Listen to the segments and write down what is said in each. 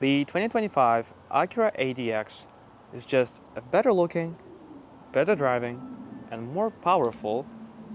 The 2025 Acura ADX is just a better looking, better driving, and more powerful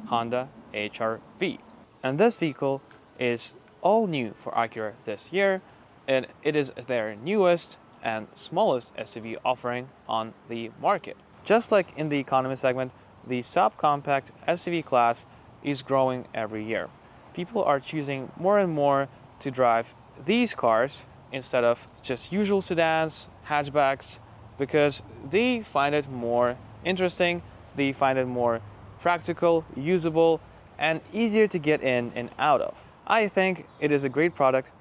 Honda HR-V. And this vehicle is all new for Acura this year, and it is their newest and smallest SUV offering on the market. Just like in the economy segment, the subcompact SUV class is growing every year. People are choosing more and more to drive these cars instead of just usual sedans, hatchbacks, because they find it more interesting, they find it more practical, usable, and easier to get in and out of. I think it is a great product,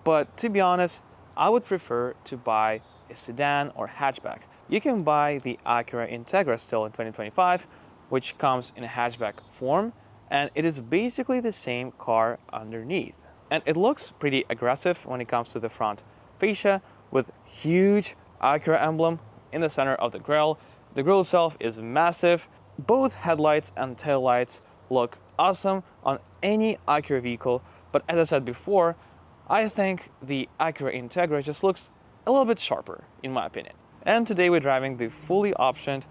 but to be honest, I would prefer to buy a sedan or hatchback. You can buy the Acura Integra still in 2025, which comes in a hatchback form, and it is basically the same car underneath. And it looks pretty aggressive when it comes to the front fascia with huge Acura emblem in the center of the grille. The grille itself is massive. Both headlights and taillights look awesome on any Acura vehicle, but as I said before, I think the Acura Integra just looks a little bit sharper in my opinion. And today we're driving the fully optioned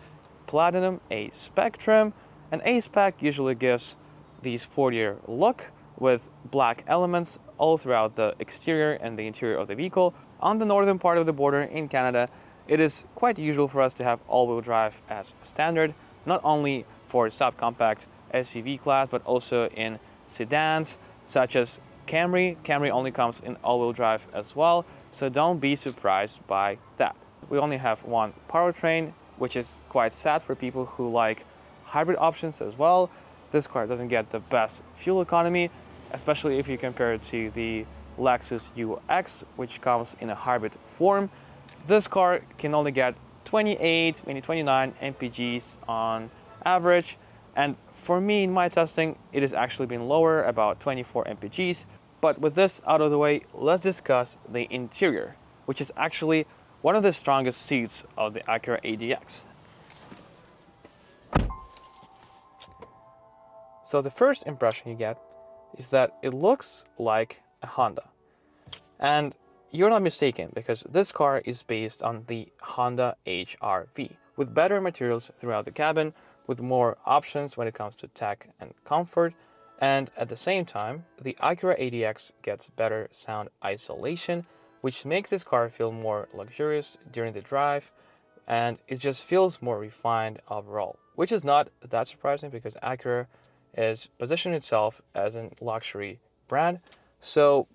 Platinum A-Spec trim, and A-Spec usually gives the sportier look with black elements all throughout the exterior and the interior of the vehicle. On the northern part of the border in Canada, it is quite usual for us to have all-wheel drive as standard, not only for subcompact SUV class, but also in sedans such as Camry. Camry only comes in all-wheel drive as well, so don't be surprised by that. We only have one powertrain, which is quite sad for people who like hybrid options as well. This car doesn't get the best fuel economy, especially if you compare it to the Lexus UX, which comes in a hybrid form. This car can only get 28, maybe 29 mpgs on average. And for me, in my testing, it has actually been lower, about 24 mpgs. But with this out of the way, let's discuss the interior, which is actually one of the strongest seats of the Acura ADX. So the first impression you get is that it looks like a Honda. And you're not mistaken, because this car is based on the Honda HR-V, with better materials throughout the cabin, with more options when it comes to tech and comfort, and at the same time, the Acura ADX gets better sound isolation, which makes this car feel more luxurious during the drive, and it just feels more refined overall, which is not that surprising because Acura is positioning itself as a luxury brand. So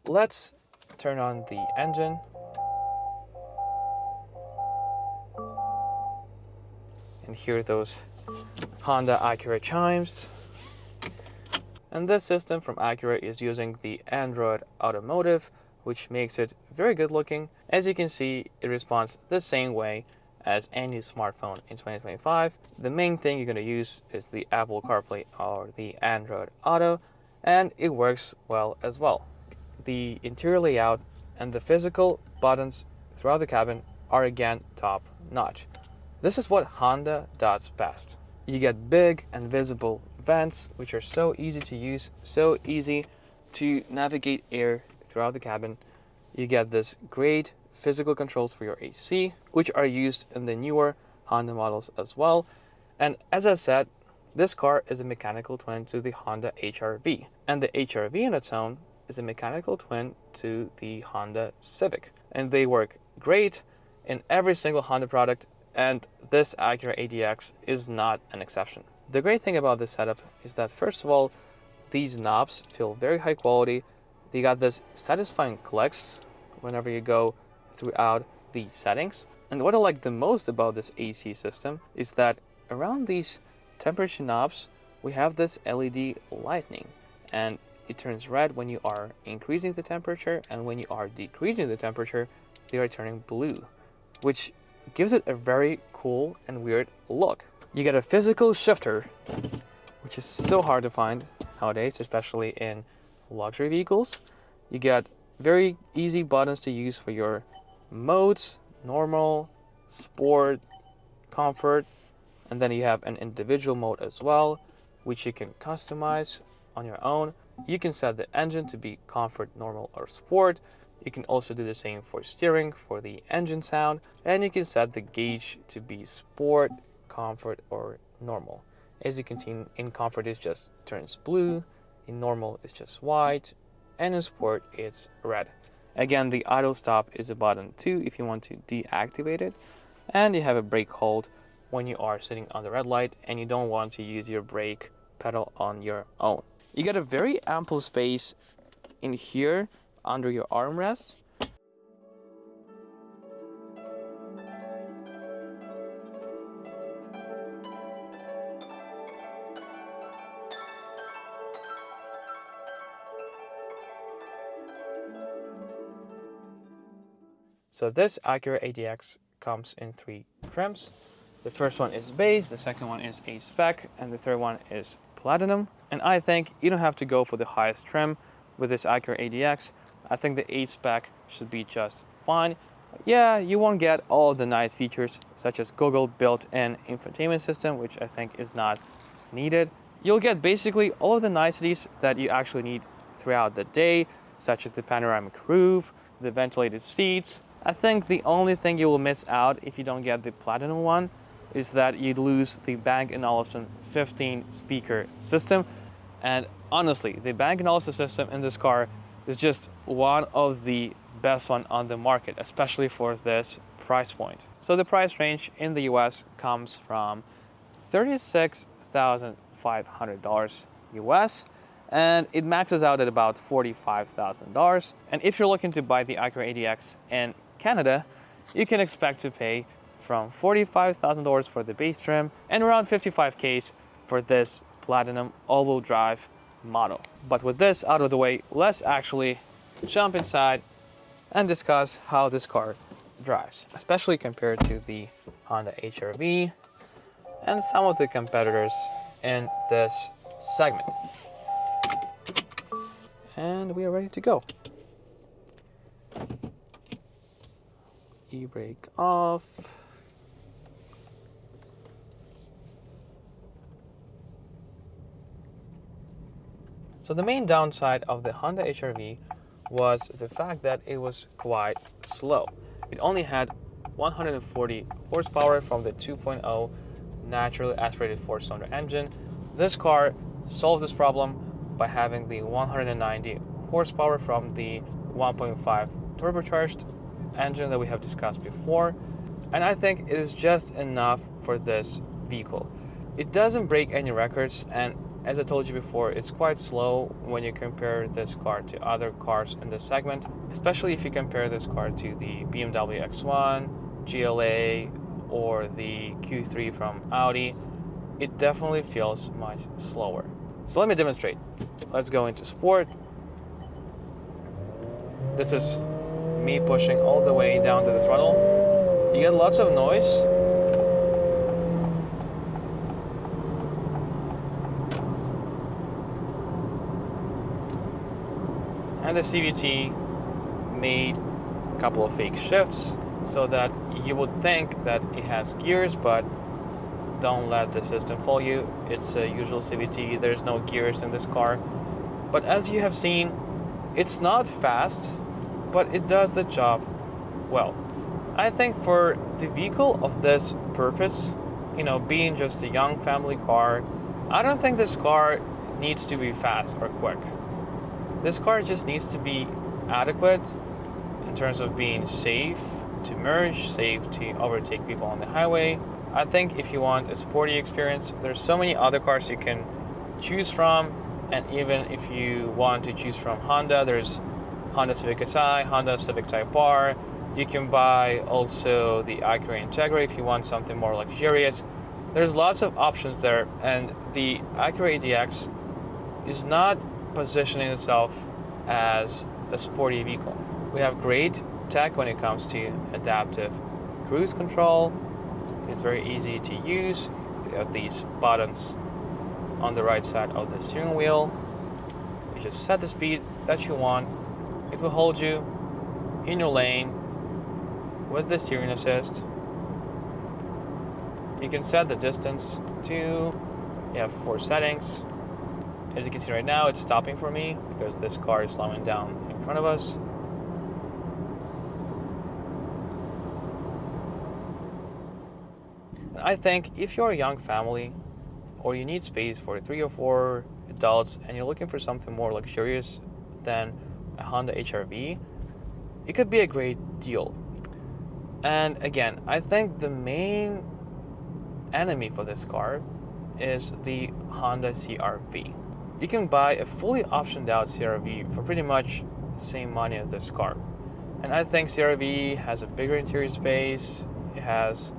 let's turn on the engine. And hear those Honda Acura chimes. And this system from Acura is using the Android Automotive, which makes it very good looking. As you can see, it responds the same way as any smartphone in 2025. The main thing you're going to use is the Apple CarPlay or the Android Auto, and it works well as well. The interior layout and the physical buttons throughout the cabin are again top notch. This is what Honda does best. You get big and visible vents, which are so easy to use, so easy to navigate air throughout the cabin. You get this great physical controls for your AC, which are used in the newer Honda models as well. And as I said, this car is a mechanical twin to the Honda HR-V, and the HR-V on its own is a mechanical twin to the Honda Civic, and they work great in every single Honda product, and this Acura ADX is not an exception. The great thing about this setup is that, first of all, these knobs feel very high quality. They got this satisfying clicks whenever you go throughout these settings. And what I like the most about this AC system is that around these temperature knobs, we have this LED lightning, and it turns red when you are increasing the temperature, and when you are decreasing the temperature, they are turning blue, which gives it a very cool and weird look. You get a physical shifter, which is so hard to find nowadays, especially in luxury vehicles. You get very easy buttons to use for your modes: normal, sport, comfort, and then you have an individual mode as well, which you can customize on your own. You can set the engine to be comfort, normal, or sport. You can also do the same for steering, for the engine sound, and you can set the gauge to be sport, comfort, or normal. As you can see, in comfort it just turns blue, in normal it's just white, and in sport it's red. Again, the idle stop is a button too if you want to deactivate it, and you have a brake hold when you are sitting on the red light and you don't want to use your brake pedal on your own. You get a very ample space in here under your armrest. So this Acura ADX comes in 3 trims. The first one is base, the second one is A spec, and the third one is platinum. And I think you don't have to go for the highest trim with this Acura ADX. I think the A spec should be just fine. Yeah, you won't get all of the nice features such as Google built-in infotainment system, which I think is not needed. You'll get basically all of the niceties that you actually need throughout the day, such as the panoramic roof, the ventilated seats. I think the only thing you will miss out if you don't get the platinum one is that you'd lose the Bang & Olufsen 15 speaker system. And honestly, the Bang & Olufsen system in this car is just one of the best one on the market, especially for this price point. So the price range in the US comes from $36,500 US, and it maxes out at about $45,000. And if you're looking to buy the Acura ADX in Canada, you can expect to pay from $45,000 for the base trim and around $55,000 for this platinum all-wheel drive model. But with this out of the way, let's actually jump inside and discuss how this car drives, especially compared to the Honda HR-V and some of the competitors in this segment. And we are ready to go. E-brake off. So the main downside of the Honda HR-V was the fact that it was quite slow. It only had 140 horsepower from the 2.0 naturally aspirated 4-cylinder engine. This car solved this problem by having the 190 horsepower from the 1.5 turbocharged engine that we have discussed before, and I think it is just enough for this vehicle. It doesn't break any records, and as I told you before, it's quite slow when you compare this car to other cars in this segment, especially if you compare this car to the BMW X1, GLA, or the Q3 from Audi. It definitely feels much slower. So let me demonstrate. Let's go into sport. This is me pushing all the way down to the throttle. You get lots of noise. And the CVT made a couple of fake shifts so that you would think that it has gears, but don't let the system fool you. It's a usual CVT. There's no gears in this car. But as you have seen, it's not fast, but it does the job well. I think for the vehicle of this purpose, being just a young family car, I don't think this car needs to be fast or quick. This car just needs to be adequate in terms of being safe to merge, safe to overtake people on the highway. I think if you want a sporty experience, there's so many other cars you can choose from, and even if you want to choose from Honda, there's Honda Civic Si, Honda Civic Type R. You can buy also the Acura Integra if you want something more luxurious. There's lots of options there, and the Acura ADX is not positioning itself as a sporty vehicle. We have great tech when it comes to adaptive cruise control. It's very easy to use. You have these buttons on the right side of the steering wheel. You just set the speed that you want. It will hold you in your lane with the steering assist. You can set the distance to, you have 4 settings. As you can see right now, it's stopping for me because this car is slowing down in front of us. I think if you're a young family or you need space for 3 or 4 adults and you're looking for something more luxurious than a Honda HR-V, it could be a great deal. And again, I think the main enemy for this car is the Honda CR-V. You can buy a fully optioned out CR-V for pretty much the same money as this car. And I think CR-V has a bigger interior space, it has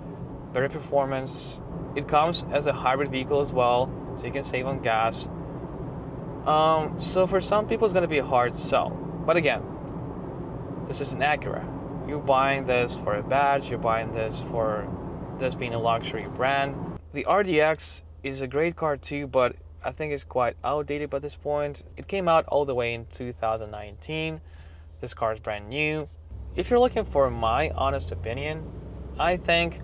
better performance, it comes as a hybrid vehicle as well, so you can save on gas. So for some people it's going to be a hard sell. But again, this is an Acura. You're buying this for a badge, you're buying this for this being a luxury brand. The RDX is a great car too, but I think it's quite outdated by this point. It came out all the way in 2019. This car is brand new. If you're looking for my honest opinion, I think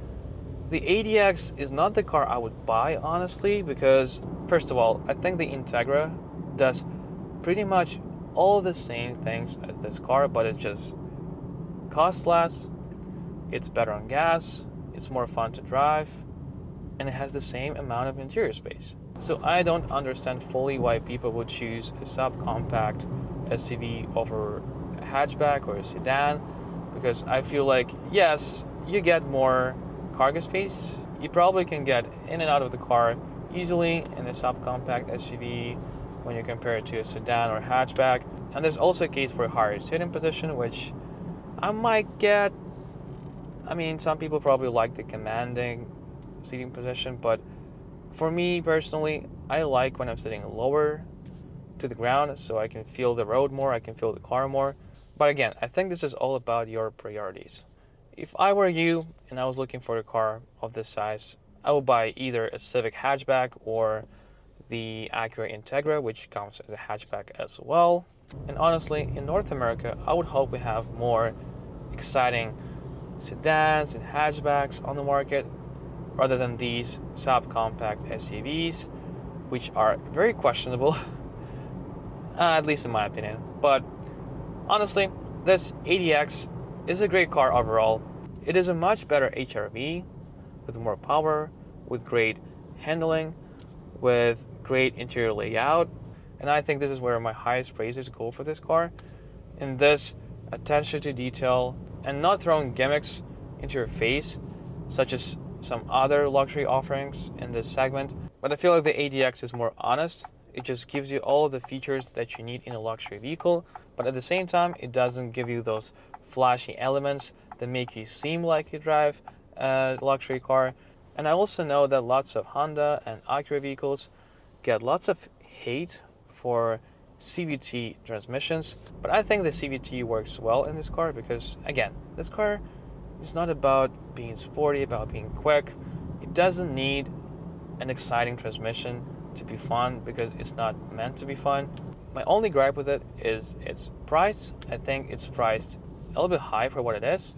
the ADX is not the car I would buy, honestly, because first of all, I think the Integra does pretty much all the same things as this car, but it just costs less, it's better on gas, it's more fun to drive, and it has the same amount of interior space. So I don't understand fully why people would choose a subcompact SUV over a hatchback or a sedan, because I feel like, yes, you get more cargo space, you probably can get in and out of the car easily in a subcompact SUV when you compare it to a sedan or hatchback, and there's also a case for a higher sitting position, which I might get. I mean, some people probably like the commanding seating position, but for me personally, I like when I'm sitting lower to the ground so I can feel the road more, I can feel the car more. But again, I think this is all about your priorities. If I were you and I was looking for a car of this size, I would buy either a Civic hatchback or the Acura Integra, which comes as a hatchback as well. And honestly, in North America, I would hope we have more exciting sedans and hatchbacks on the market rather than these subcompact SUVs, which are very questionable, at least in my opinion. But honestly, this ADX is a great car overall. It is a much better HR-V with more power, with great handling, with great interior layout, and I think this is where my highest praises go for this car. In this attention to detail and not throwing gimmicks into your face, such as some other luxury offerings in this segment. But I feel like the ADX is more honest. It just gives you all the features that you need in a luxury vehicle, but at the same time, it doesn't give you those flashy elements that make you seem like you drive a luxury car. And I also know that lots of Honda and Acura vehicles get lots of hate for CVT transmissions, but I think the CVT works well in this car because, again, this car is not about being sporty, about being quick. It doesn't need an exciting transmission to be fun because it's not meant to be fun. My only gripe with it is its price. I think it's priced a little bit high for what it is,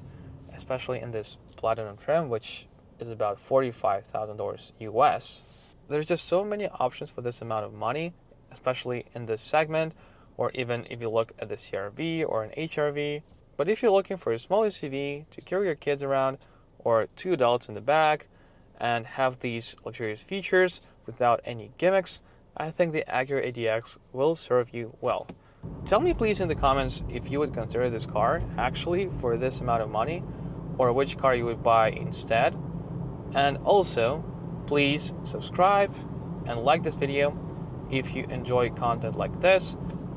especially in this platinum trim, which is about $45,000 US. There's just so many options for this amount of money, especially in this segment, or even if you look at the CR-V or an HR-V. But if you're looking for a small SUV to carry your kids around, or 2 adults in the back, and have these luxurious features without any gimmicks, I think the Acura ADX will serve you well. Tell me please in the comments if you would consider this car actually for this amount of money, or which car you would buy instead. And also, please subscribe and like this video if you enjoy content like this,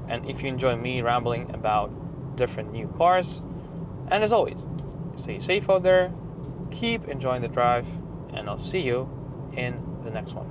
and if you enjoy me rambling about different new cars. And as always, stay safe out there, keep enjoying the drive, and I'll see you in the next one.